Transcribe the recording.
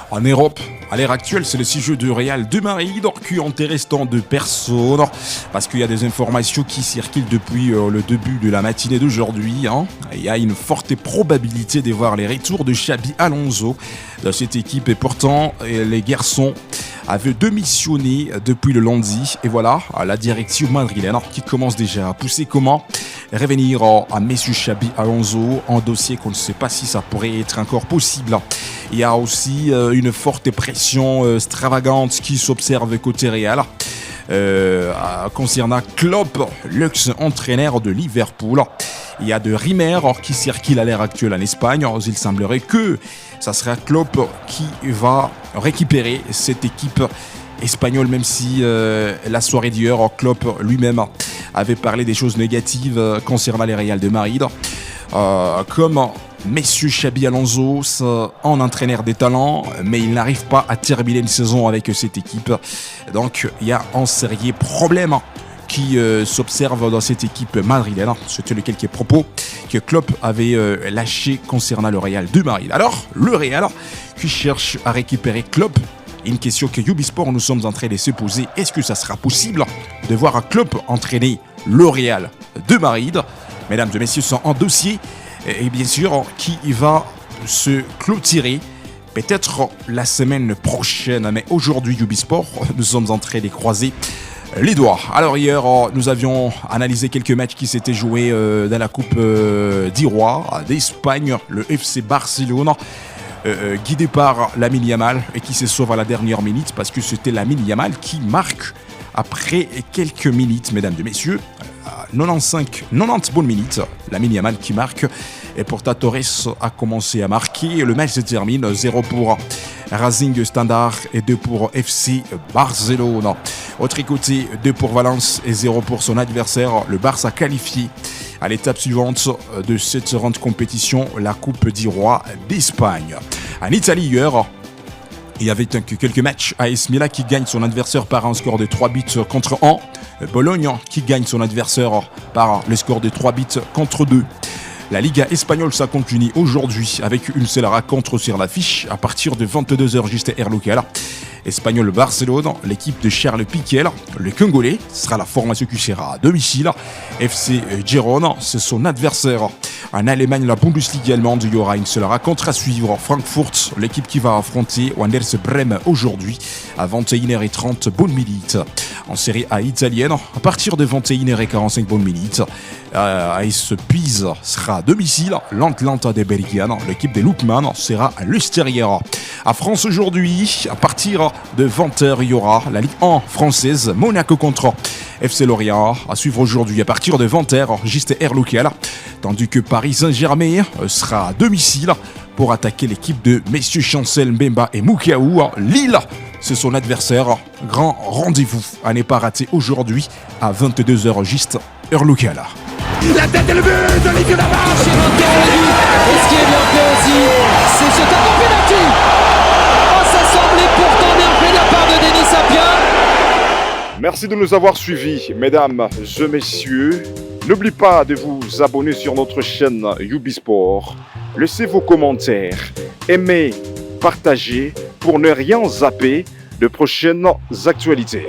En Europe, à l'heure actuelle, c'est le sujet du Real de Madrid qui intéresse tant de personnes parce qu'il y a des informations qui circulent depuis le début de la matinée d'aujourd'hui. Il y a une forte probabilité de voir les retours de Xabi Alonso dans cette équipe et pourtant les garçons avaient démissionné depuis le lundi et voilà la direction madrilène qui commence déjà à pousser comment revenir à Monsieur Xabi Alonso, un dossier qu'on ne sait pas si ça pourrait être encore possible. Il y a aussi une forte pression extravagante qui s'observe côté Real concernant Klopp, l'ex-entraîneur de Liverpool. Il y a de rumeurs qui circulent à l'heure actuelle en Espagne. Il semblerait que ça sera Klopp qui va récupérer cette équipe espagnole, même si la soirée d'hier, Klopp lui-même avait parlé des choses négatives concernant les Real de Madrid. Comme Monsieur Xabi Alonso, un entraîneur des talents, mais il n'arrive pas à terminer une saison avec cette équipe. Donc il y a un sérieux problème qui s'observe dans cette équipe madrilène. C'était les quelques propos que Klopp avait lâchés concernant le Real de Madrid. Alors, le Real qui cherche à récupérer Klopp. Une question que Ubisport nous sommes en train de se poser. Est-ce que ça sera possible de voir un Klopp entraîner le Real de Madrid? Mesdames et messieurs, c'est un dossier et bien sûr qui va se clôturer peut-être la semaine prochaine. Mais aujourd'hui, Ubisport, nous sommes en train de croiser les doigts. Alors hier, nous avions analysé quelques matchs qui s'étaient joués dans la Coupe d'Irois d'Espagne, le FC Barcelone. Guidé par Lamine Yamal et qui se sauve à la dernière minute parce que c'était Lamine Yamal qui marque après quelques minutes, mesdames et messieurs, 90 bonnes minutes, Lamine Yamal qui marque et Porta Torres a commencé à marquer. Le match se termine 0 pour Racing Standard et 2 pour FC Barcelone. Autre côté, 2 pour Valence et 0 pour son adversaire, le Barça qualifié à l'étape suivante de cette grande compétition, la Coupe d'Irois d'Espagne. En Italie, hier, il y avait quelques matchs. AS Milan qui gagne son adversaire par un score de 3 buts contre 1. Bologne qui gagne son adversaire par le score de 3 buts contre 2. La Liga espagnole, ça continue aujourd'hui avec une seule rencontre sur l'affiche à partir de 22h juste heure locale. Espagnol Barcelone, l'équipe de Charles Piqué, le Congolais, sera la formation qui sera à domicile. FC Girona, c'est son adversaire. En Allemagne, la Bundesliga allemande, il y aura une seule rencontre à suivre. Francfort, l'équipe qui va affronter Wanderers Brême aujourd'hui à 21h30 bonne minute. En Série A italienne, à partir de 21h45 bonne minute, AS Pise sera à domicile. L'Atlanta des Bergamo, l'équipe des Lookman sera à l'extérieur. À France aujourd'hui, à partir de 20h, il y aura la Ligue 1 française, Monaco contre FC Lorient, à suivre aujourd'hui à partir de 20h, juste air local, tandis que Paris Saint-Germain sera à domicile pour attaquer l'équipe de messieurs Chancel, Mbemba et Moukaou. Lille, c'est son adversaire. Grand rendez-vous à ne pas rater aujourd'hui à 22h, juste heure locale. La tête et le but de Olivier Lamarche. Et ce qui est bien fait aussi, c'est ce tableau penalty. Oh, ça semblait pourtant bien fait de la part de Denis Sapien. Merci de nous avoir suivis, mesdames et messieurs. N'oubliez pas de vous abonner sur notre chaîne Ubisport. Laissez vos commentaires, aimez, partagez pour ne rien zapper de prochaines actualités.